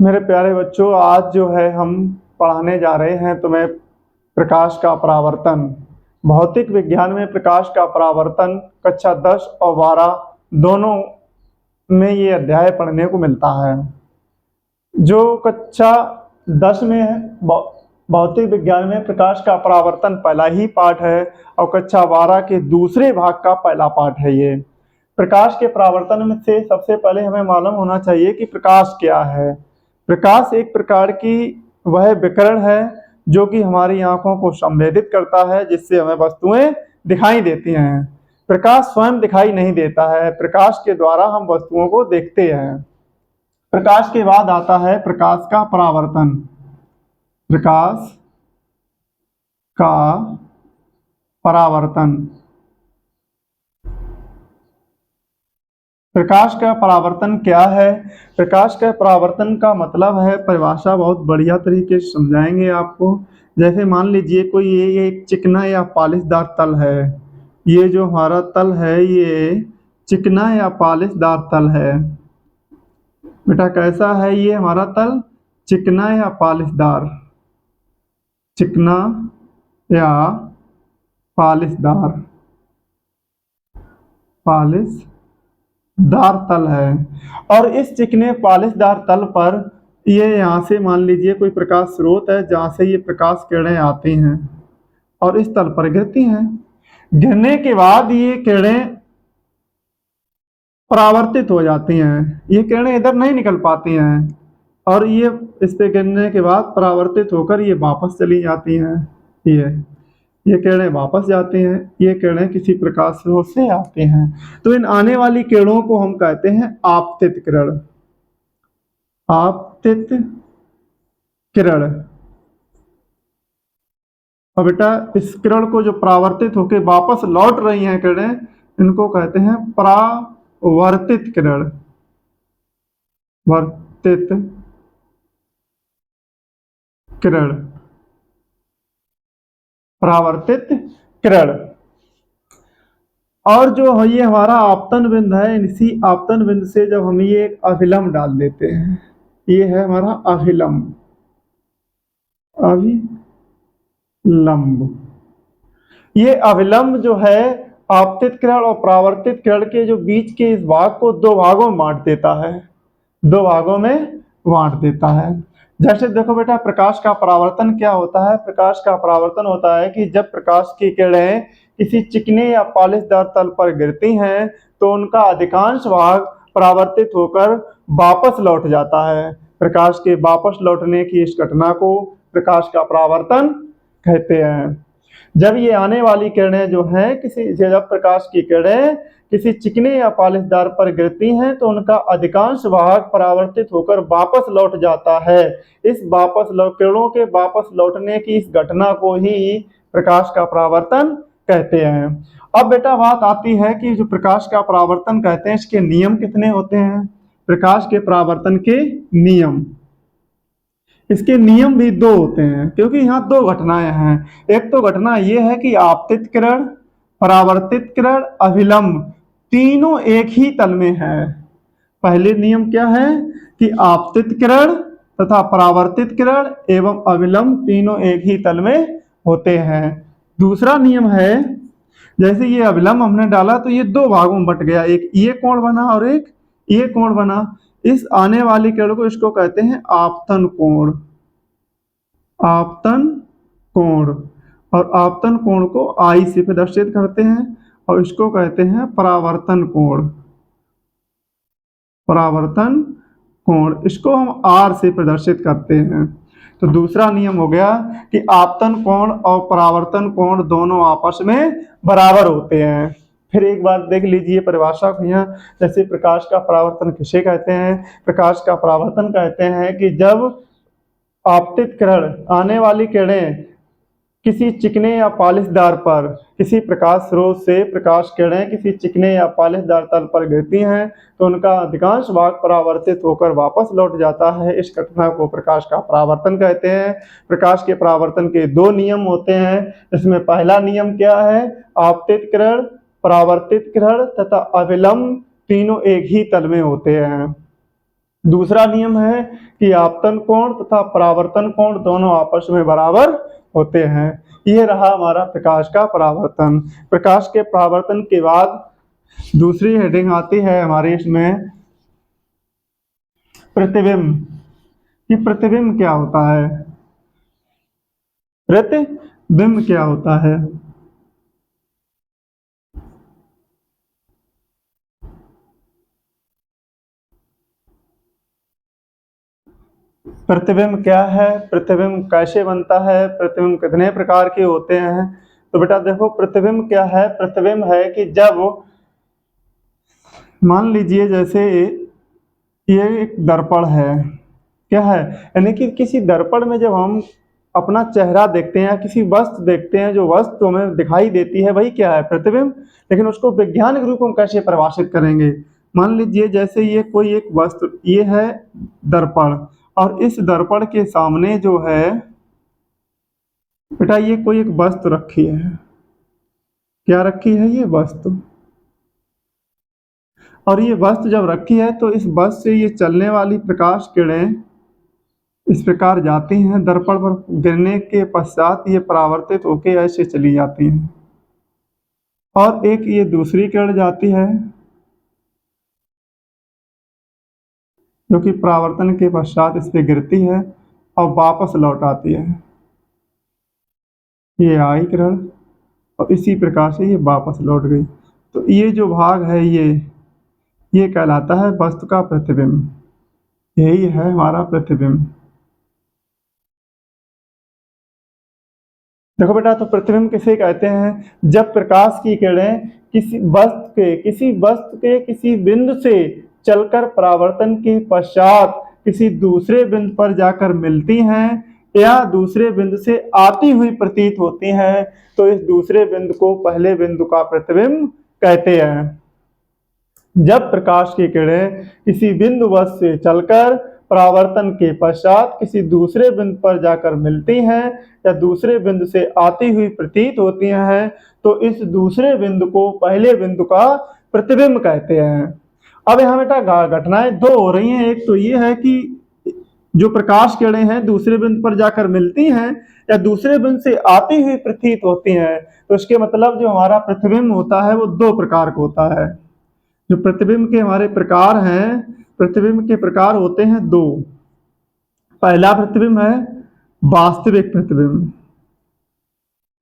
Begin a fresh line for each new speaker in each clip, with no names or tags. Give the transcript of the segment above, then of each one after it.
मेरे प्यारे बच्चों, आज जो है हम पढ़ाने जा रहे हैं तुम्हें प्रकाश का परावर्तन। भौतिक विज्ञान में प्रकाश का परावर्तन कक्षा 10 और 12 दोनों में ये अध्याय पढ़ने को मिलता है। जो कक्षा 10 में है भौतिक विज्ञान में प्रकाश का परावर्तन पहला ही पाठ है और कक्षा 12 के दूसरे भाग का पहला पाठ है। ये प्रकाश के परावर्तन में से सबसे पहले हमें मालूम होना चाहिए कि प्रकाश क्या है। प्रकाश एक प्रकार की वह विकिरण है जो कि हमारी आंखों को संवेदित करता है, जिससे हमें वस्तुएं दिखाई देती हैं। प्रकाश स्वयं दिखाई नहीं देता है, प्रकाश के द्वारा हम वस्तुओं को देखते हैं। प्रकाश के बाद आता है प्रकाश का परावर्तन। प्रकाश का परावर्तन। प्रकाश का परावर्तन क्या है? प्रकाश का परावर्तन का मतलब है, परिभाषा बहुत बढ़िया तरीके से समझाएंगे आपको। जैसे मान लीजिए कोई ये एक चिकना या पॉलिशदार तल है। ये जो हमारा तल है ये चिकना या पॉलिशदार तल है। बेटा कैसा है ये हमारा तल? चिकना या पॉलिशदार? चिकना या पॉलिशदार? पॉलिशदार तल है। और इस चिकने पॉलिशदार तल पर ये यहाँ से मान लीजिए कोई प्रकाश स्रोत है जहाँ से ये प्रकाश किरणें आती हैं और इस तल पर गिरती हैं। गिरने के बाद ये किरणें परावर्तित हो जाती हैं। ये किरणें इधर नहीं निकल पाती हैं और ये इस पे गिरने के बाद परावर्तित होकर ये वापस चली जाती हैं। ये किरणें वापस जाती हैं। ये किरणें किसी प्रकाश स्रोत से आती हैं। तो इन आने वाली किरणों को हम कहते हैं आपतित किरण। आपतित किरण। और बेटा इस किरण को जो परावर्तित होकर वापस लौट रही हैं किरणें, इनको कहते हैं परावर्तित किरण। वर्तित किरण। परावर्तित किरण। और जो है ये हमारा आपतन बिंदु है, इसी आपतन बिंदु से जब हम ये एक अभिलंब डाल देते हैं, ये है हमारा अभिलंब। अभिलंब। ये अभिलंब जो है आपतित किरण और परावर्तित किरण के जो बीच के इस भाग को दो भागों में बांट देता है। दो भागों में बांट देता है। जैसे देखो बेटा, प्रकाश का परावर्तन क्या होता है? प्रकाश का परावर्तन होता है कि जब प्रकाश की किरणें किसी चिकने या पॉलिशदार तल पर गिरती हैं तो उनका अधिकांश भाग परावर्तित होकर वापस लौट जाता है। प्रकाश के वापस लौटने की इस घटना को प्रकाश का परावर्तन कहते हैं। जब ये आने वाली किरणें जो हैं जब प्रकाश की किरणें किसी चिकने या पॉलिशदार पर गिरती हैं तो उनका अधिकांश भाग परावर्तित होकर वापस लौट जाता है। इस किरणों के वापस लौटने की इस घटना को ही प्रकाश का परावर्तन कहते हैं। अब बेटा बात आती है कि जो प्रकाश का परावर्तन कहते हैं, इसके नियम कितने होते हैं? प्रकाश के परावर्तन के नियम, इसके नियम भी दो होते हैं, क्योंकि यहाँ दो घटनाएं हैं। एक तो घटना ये है कि आपतित किरण, परावर्तित किरण, अभिलंब तीनों एक ही तल में है। पहले नियम क्या है कि आपतित किरण तथा परावर्तित किरण एवं अभिलंब तीनों एक ही तल में होते हैं। दूसरा नियम है, जैसे ये अभिलंब हमने डाला तो ये दो भागों में बट गया, एक ये कोण बना और एक ये कोण बना। इस आने वाली किरण को इसको कहते हैं आपतन कोण। आपतन कोण। और आपतन कोण को आई से प्रदर्शित करते हैं और इसको कहते हैं परावर्तन कोण। परावर्तन कोण, इसको हम आर से प्रदर्शित करते हैं। तो दूसरा नियम हो गया कि आपतन कोण और परावर्तन कोण दोनों आपस में बराबर होते हैं। फिर एक बार देख लीजिए परिभाषा को यहाँ। जैसे प्रकाश का परावर्तन किसे कहते हैं? प्रकाश का परावर्तन कहते हैं कि जब आपतित किरण, आने वाली किरणें किसी चिकने या पॉलिशदार पर, किसी प्रकाश स्रोत से प्रकाश किरणें किसी चिकने या पॉलिशदार तल पर गिरती हैं तो उनका अधिकांश भाग परावर्तित होकर वापस लौट जाता है। इस घटना को प्रकाश का परावर्तन कहते हैं। प्रकाश के परावर्तन के दो नियम होते हैं। इसमें पहला नियम क्या है? आपतित किरण, परावर्तित किरण तथा अभिलंब तीनों एक ही तल में होते हैं। दूसरा नियम है कि आपतन कोण तथा परावर्तन कोण दोनों आपस में बराबर होते हैं। ये रहा हमारा प्रकाश का परावर्तन। प्रकाश के परावर्तन के बाद दूसरी हेडिंग आती है हमारे इसमें प्रतिबिंब। कि प्रतिबिंब क्या होता है? प्रतिबिंब क्या होता है? प्रतिबिंब क्या है? प्रतिबिंब कैसे बनता है? प्रतिबिंब कितने प्रकार के होते हैं? तो बेटा देखो, प्रतिबिंब क्या है? प्रतिबिंब है कि जब मान लीजिए जैसे ये एक दर्पण है, क्या है, यानी कि किसी दर्पण में जब हम अपना चेहरा देखते हैं या किसी वस्तु देखते हैं, जो वस्तु हमें दिखाई देती है वही क्या है? प्रतिबिंब। लेकिन उसको वैज्ञानिक रूप में कैसे परिभाषित करेंगे? मान लीजिए जैसे ये कोई एक वस्तु, ये है दर्पण, और इस दर्पण के सामने जो है बेटा ये कोई एक वस्तु रखी है। क्या रखी है? ये वस्तु। और ये वस्तु जब रखी है तो इस वस्तु से ये चलने वाली प्रकाश किरणें इस प्रकार जाती हैं, दर्पण पर गिरने के पश्चात ये परावर्तित होकर ऐसे चली जाती हैं। और एक ये दूसरी किरण जाती है जो कि परावर्तन के पश्चात इस पे गिरती है और वापस लौट आती है। ये आई किरण और इसी प्रकार से ये वापस लौट गई। तो ये जो भाग है ये कहलाता है वस्तु का प्रतिबिंब। यही है हमारा प्रतिबिंब। देखो बेटा, तो प्रतिबिंब किसे कहते हैं? जब प्रकाश की किरणें किसी वस्तु के किसी बिंदु से चलकर परावर्तन के पश्चात किसी दूसरे बिंदु पर जाकर मिलती हैं या दूसरे बिंदु से आती हुई प्रतीत होती हैं, तो इस दूसरे बिंदु को पहले बिंदु का प्रतिबिंब कहते हैं। जब प्रकाश की किरणें किसी बिंदु वस्तु से चलकर परावर्तन के पश्चात किसी दूसरे बिंदु पर जाकर मिलती हैं या दूसरे बिंदु से आती हुई प्रतीत होती हैं, तो इस दूसरे बिंदु को पहले बिंदु का प्रतिबिंब कहते हैं। अब यहाँ बेटा घटनाएं दो हो रही हैं। एक तो ये है कि जो प्रकाश किरणें हैं दूसरे बिंदु पर जाकर मिलती हैं या दूसरे बिंदु से आती हुई प्रतीत होती हैं, तो इसके मतलब जो हमारा प्रतिबिंब होता है वो दो प्रकार का होता है। जो प्रतिबिंब के हमारे प्रकार हैं, प्रतिबिंब के प्रकार होते हैं दो। पहला प्रतिबिंब है वास्तविक प्रतिबिंब।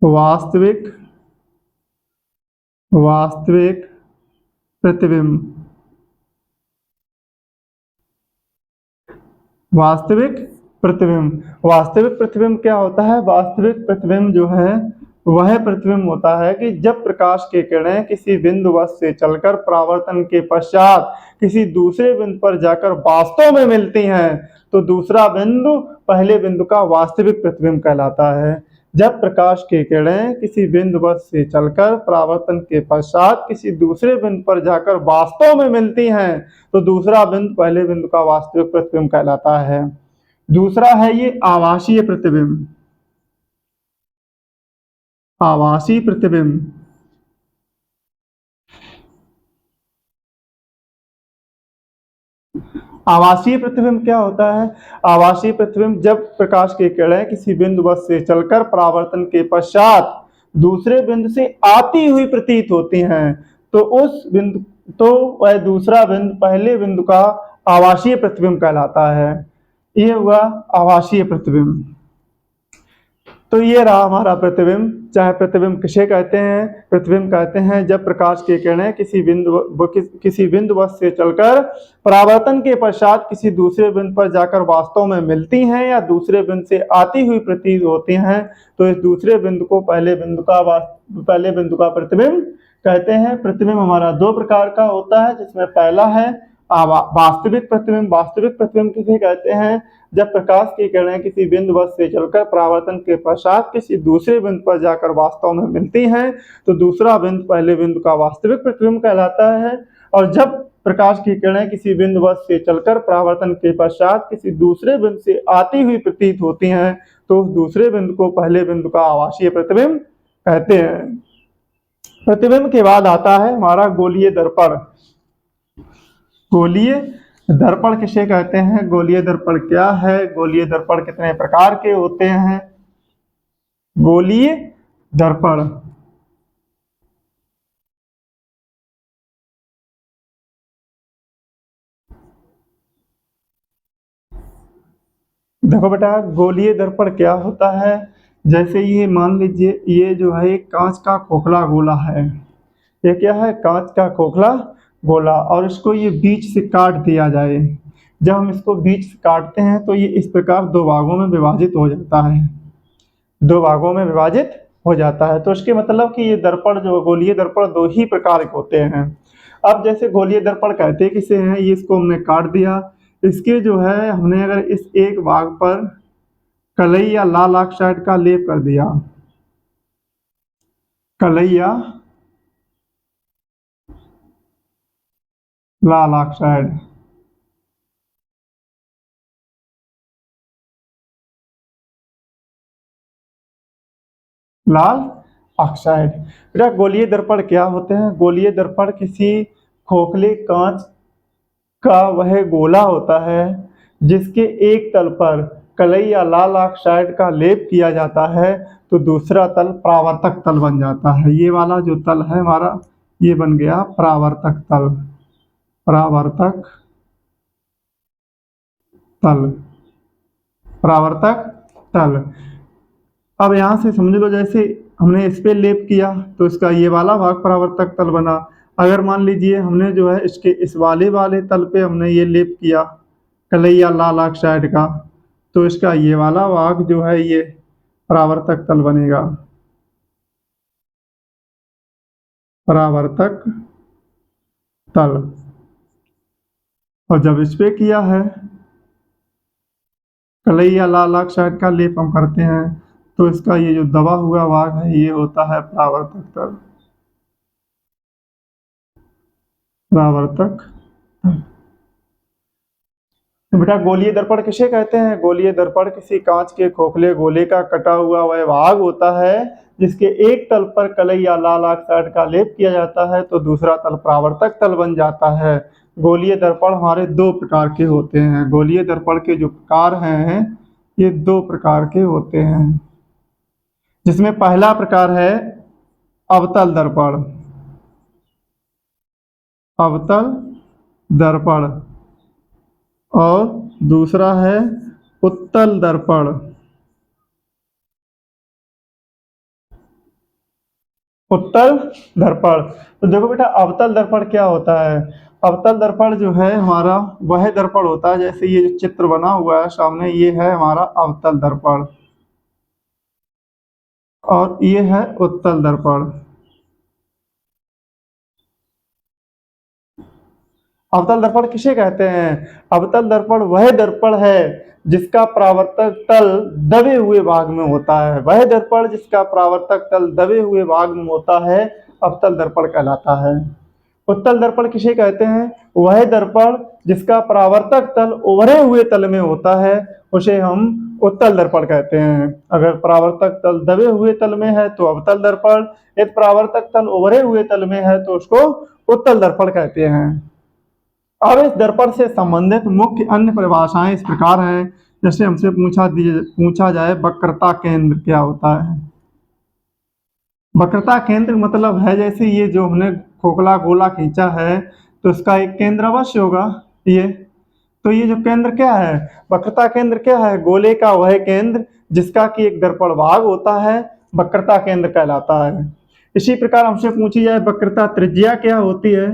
वास्तविक वास्तविक प्रतिबिंब। वास्तविक प्रतिबिंब। वास्तविक प्रतिबिंब क्या होता है? वास्तविक प्रतिबिंब जो है वह प्रतिबिंब होता है कि जब प्रकाश की किरणें किसी बिंदु वस्तु से चलकर परावर्तन के पश्चात किसी दूसरे बिंदु पर जाकर वास्तव में मिलती हैं, तो दूसरा बिंदु पहले बिंदु का वास्तविक प्रतिबिंब कहलाता है। जब प्रकाश की किरणें किसी बिंदु वस्तु से चलकर परावर्तन के पश्चात किसी दूसरे बिंदु पर जाकर वास्तव में मिलती हैं, तो दूसरा बिंदु पहले बिंदु का वास्तविक प्रतिबिंब कहलाता है। दूसरा है ये आभासीय प्रतिबिंब। आभासी प्रतिबिंब। आभासीय प्रतिबिंब क्या होता है? आभासीय प्रतिबिंब जब प्रकाश की किरणें किसी बिंदु वस्तु से चलकर परावर्तन के पश्चात दूसरे बिंदु से आती हुई प्रतीत होती हैं, तो उस बिंदु तो वह दूसरा बिंदु पहले बिंदु का आभासीय प्रतिबिंब कहलाता है। ये हुआ आभासीय प्रतिबिंब। तो ये रहा हमारा प्रतिबिंब। चाहे प्रतिबिंब किसे कहते हैं? प्रतिबिंब कहते हैं जब प्रकाश की किरणें किसी बिंदु वस्तु से चलकर परावर्तन के पश्चात किसी दूसरे बिंदु पर जाकर वास्तव में मिलती हैं या दूसरे बिंदु से आती हुई प्रतीत होती हैं, तो इस दूसरे बिंदु को पहले बिंदु का प्रतिबिंब कहते हैं। प्रतिबिंब हमारा दो प्रकार का होता है, जिसमें पहला है वास्तविक प्रतिबिंब। वास्तविक प्रतिबिंब किसे कहते हैं? जब प्रकाश की किरणें किसी बिंदु वस्तु से चलकर परावर्तन के पश्चात किसी दूसरे बिंदु पर जाकर वास्तव में मिलती हैं, तो दूसरा बिंदु पहले बिंदु का वास्तविक प्रतिबिंब कहलाता है। और जब प्रकाश की किरणें किसी बिंदु वस्तु से चलकर परावर्तन के पश्चात किसी दूसरे बिंदु से आती हुई प्रतीत होती हैं, तो उस दूसरे बिंदु को पहले बिंदु का आभासीय प्रतिबिंब कहते हैं। प्रतिबिंब के बाद आता है हमारा गोलीय दर्पण। गोलीय दर्पण किसे कहते हैं? गोलीय दर्पण क्या है? गोलीय दर्पण कितने प्रकार के होते हैं? गोलीय दर्पण देखो बेटा, गोलीय दर्पण क्या होता है? जैसे ये मान लीजिए, ये जो है एक कांच का खोखला गोला है। ये क्या है? कांच का खोखला गोला, और इसको ये बीच से काट दिया जाए। जब हम इसको बीच से काटते हैं तो ये इस प्रकार दो भागों में विभाजित हो जाता है। दो भागों में विभाजित हो जाता है, तो इसके मतलब कि ये दर्पण जो गोलीय दर्पण दो ही प्रकार के होते हैं। अब जैसे गोलीय दर्पण कहते किसे हैं? ये इसको हमने काट दिया, इसके जो है हमने अगर इस एक भाग पर कलई या लाल ऑक्साइड का लेप कर दिया, कलई या लाल ऑक्साइड, लाल ऑक्साइड। बेटा, गोलीय दर्पण क्या होते हैं? गोलीय दर्पण किसी खोखले कांच का वह गोला होता है जिसके एक तल पर कलई या लाल ऑक्साइड का लेप किया जाता है, तो दूसरा तल परावर्तक तल बन जाता है। ये वाला जो तल है हमारा, ये बन गया परावर्तक तल। परावर्तक तल, परावर्तक तल। अब यहाँ से समझ लो, जैसे हमने इस पे लेप किया तो इसका ये वाला भाग परावर्तक तल बना। अगर मान लीजिए हमने जो है इसके इस वाले वाले तल पे हमने ये लेप किया कलई या लाल ऑक्साइड का, तो इसका ये वाला भाग जो है ये परावर्तक तल बनेगा। परावर्तक तल। और जब इस पे किया है कलई या लाल ऑक्साइड का लेप हम करते हैं, तो इसका ये जो दबा हुआ भाग है ये होता है परावर्तक तल। परावर्तक। तो बेटा, गोलीय दर्पण किसे कहते हैं? गोलीय दर्पण किसी कांच के खोखले गोले का कटा हुआ वह भाग होता है जिसके एक तल पर कलई या लाल ऑक्साइड का लेप किया जाता है, तो दूसरा तल परावर्तक तल बन जाता है। गोलीय दर्पण हमारे दो प्रकार के होते हैं। गोलीय दर्पण के जो प्रकार हैं ये दो प्रकार के होते हैं, जिसमें पहला प्रकार है अवतल दर्पण। अवतल दर्पण। और दूसरा है उत्तल दर्पण। उत्तल दर्पण। तो देखो बेटा, अवतल दर्पण क्या होता है? अवतल दर्पण जो है हमारा वह दर्पण होता है, जैसे ये जो चित्र बना हुआ है सामने, ये है हमारा अवतल दर्पण, और ये है उत्तल दर्पण। अवतल दर्पण किसे कहते हैं? अवतल दर्पण वह दर्पण है जिसका परावर्तक तल दबे हुए भाग में होता है। वह दर्पण जिसका परावर्तक तल दबे हुए भाग में होता है अवतल दर्पण कहलाता है। उत्तल दर्पण किसे कहते हैं? वह दर्पण जिसका परावर्तक तल उभरे हुए तल में होता है उसे हम उत्तल दर्पण कहते हैं। अगर परावर्तक तल दबे हुए तल में है तो अवतल दर्पण, यदि परावर्तक तल उभरे हुए तल में है तो उसको उत्तल दर्पण कहते हैं। अब इस दर्पण से संबंधित मुख्य अन्य परिभाषाएं इस प्रकार हैं। जैसे हमसे पूछा जाए वक्रता केंद्र क्या होता है? वक्रता केंद्र मतलब है, जैसे ये जो हमने खोखला गोला खींचा है तो इसका एक केंद्र अवश्य होगा। ये तो ये जो केंद्र क्या है? वक्रता केंद्र क्या है? गोले का वह केंद्र जिसका कि एक दर्पण भाग होता है वक्रता केंद्र कहलाता है। इसी प्रकार हमसे पूछी जाए वक्रता त्रिज्या क्या होती है?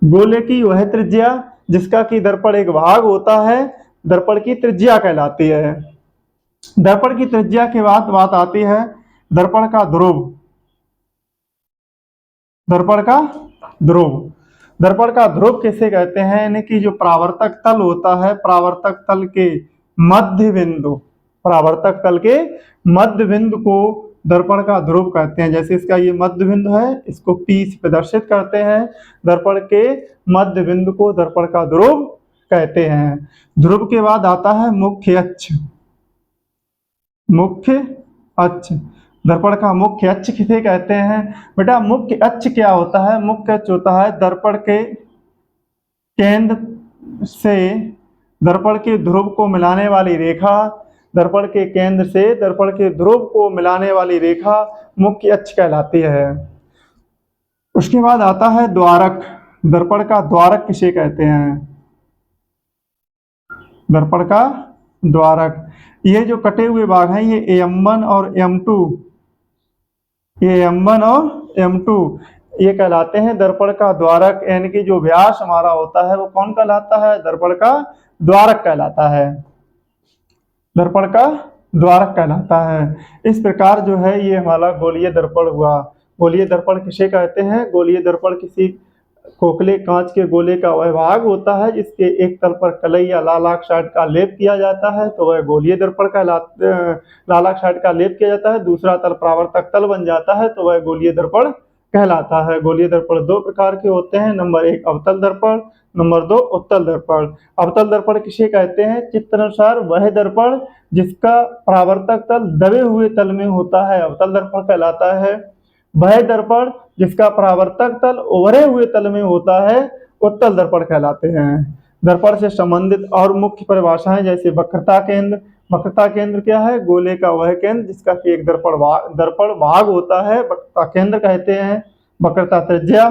गोले की वह त्रिज्या जिसका कि दर्पण एक भाग होता है दर्पण की त्रिज्या कहलाती है। दर्पण की त्रिज्या के बाद बात आती है दर्पण का ध्रुव। दर्पण का ध्रुव। दर्पण का ध्रुव किसे कहते हैं? यानी कि जो परावर्तक तल होता है, परावर्तक तल के मध्य बिंदु, परावर्तक तल के मध्य बिंदु को दर्पण का ध्रुव कहते हैं। जैसे इसका ये मध्य बिंदु है, इसको P से प्रदर्शित करते हैं। दर्पण के मध्य बिंदु को दर्पण का ध्रुव कहते हैं। ध्रुव के बाद आता है मुख्य अक्ष। मुख्य अक्ष। दर्पण का मुख्य अक्ष किसे कहते हैं? बेटा, मुख्य अक्ष क्या होता है? मुख्य अक्ष होता है दर्पण के केंद्र से दर्पण के ध्रुव को मिलाने वाली रेखा, दर्पण के केंद्र से दर्पण के ध्रुव को मिलाने वाली रेखा मुख्य अक्ष कहलाती है। उसके बाद आता है द्वारक। दर्पण का द्वारक किसे कहते हैं? दर्पण का द्वारक, ये जो कटे हुए भाग हैं ये M1 और M2, ये M1 और M2 ये कहलाते हैं दर्पण का द्वारक। यानी कि जो व्यास हमारा होता है वो कौन कहलाता है? दर्पण का द्वारक कहलाता है, दर्पण का द्वारक कहलाता है। इस प्रकार जो है ये हमारा गोलीय दर्पण हुआ। गोलीय दर्पण किसे कहते हैं? गोलीय दर्पण किसी खोखले कांच के गोले का वह भाग होता है जिसके एक तल पर कलई या लाल ऑक्साइड का लेप किया जाता है, तो वह गोलीय दर्पण कहलाता। लाल ऑक्साइड का लेप किया जाता है, दूसरा तल परावर्तक तल बन जाता है, तो वह गोलीय दर्पण कहलाता है। गोलीय दर्पण दो प्रकार के होते हैं, नंबर 1 अवतल दर्पण, नंबर 2 उत्तल दर्पण। अवतल दर्पण किसे कहते हैं? चित्रानुसार वह दर्पण जिसका परावर्तक तल दबे हुए तल में होता है अवतल दर्पण कहलाता है। वह दर्पण जिसका परावर्तक तल उभरे हुए तल में होता है उत्तल दर्पण कहलाते हैं। दर्पण से संबंधित और मुख्य परिभाषाएं जैसे वक्रता केंद्र। वक्रता केंद्र क्या है? गोले का वह केंद्र जिसका कि एक दर्पण भाग होता है वक्रता केंद्र कहते हैं। वक्रता त्रिज्या,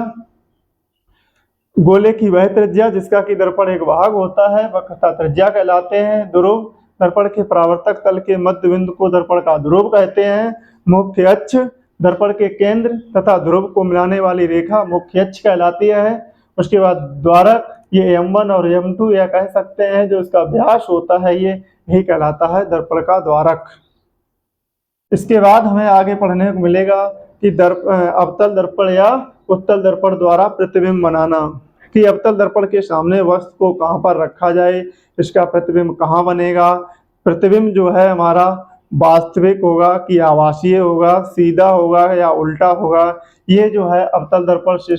गोले की वह त्रिज्या जिसका कि दर्पण एक भाग होता है वक्रता त्रिज्या कहलाते हैं। ध्रुव, दर्पण के परावर्तक तल के मध्य बिंदु को दर्पण का ध्रुव कहते हैं। मुख्य अक्ष, दर्पण के केंद्र तथा ध्रुव को मिलाने वाली रेखा मुख्य अक्ष कहलाती है। उसके बाद द्वारक, ये M1 और M2 या कह सकते हैं जो इसका व्यास होता है ये यही कहलाता है दर्पण का द्वारक। इसके बाद हमें आगे पढ़ने को मिलेगा कि अवतल दर्पण या उत्तल दर्पण द्वारा प्रतिबिंब बनाना, कि अवतल दर्पण के सामने वस्तु को कहाँ पर रखा जाए, इसका प्रतिबिंब कहाँ बनेगा। प्रतिबिंब जो है हमारा वास्तविक होगा कि आभासीय होगा, सीधा होगा या उल्टा होगा। ये जो है अवतल दर्पण से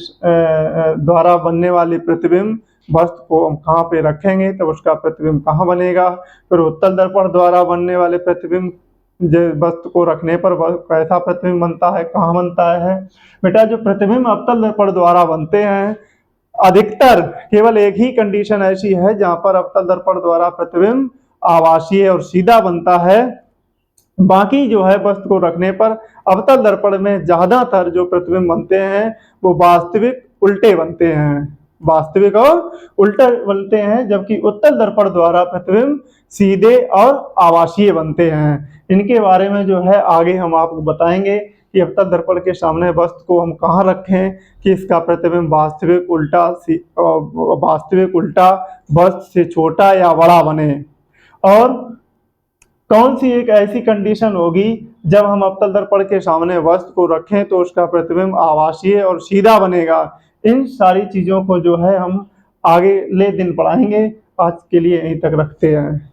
द्वारा बनने वाले प्रतिबिंब वस्तु को हम कहाँ पे रखेंगे तब उसका प्रतिबिंब कहाँ बनेगा। फिर उत्तल दर्पण द्वारा बनने वाले प्रतिबिंब वस्तु को रखने पर कैसा प्रतिबिंब बनता है, कहाँ बनता है। बेटा जो प्रतिबिंब अवतल दर्पण द्वारा बनते हैं अधिकतर केवल एक ही कंडीशन ऐसी है जहां पर अवतल दर्पण द्वारा प्रतिबिंब आभासीय और सीधा बनता है। बाकी जो है वस्तु को रखने पर अवतल दर्पण में ज्यादातर जो प्रतिबिंब बनते हैं वो वास्तविक उल्टे बनते हैं, वास्तविक और उल्टे बनते हैं, जबकि उत्तल दर्पण द्वारा प्रतिबिंब सीधे और आभासीय बनते हैं। इनके बारे में जो है आगे हम आपको बताएंगे कि अवतल दर्पण के सामने वस्तु को हम कहाँ रखें कि इसका प्रतिबिंब वास्तविक उल्टा वस्तु से छोटा या बड़ा बने, और कौन सी एक ऐसी कंडीशन होगी जब हम अवतल दर्पण के सामने वस्तु को रखें तो उसका प्रतिबिंब आभासीय और सीधा बनेगा। इन सारी चीजों को जो है हम आगे ले दिन पढ़ाएंगे। आज के लिए यहीं तक रखते हैं।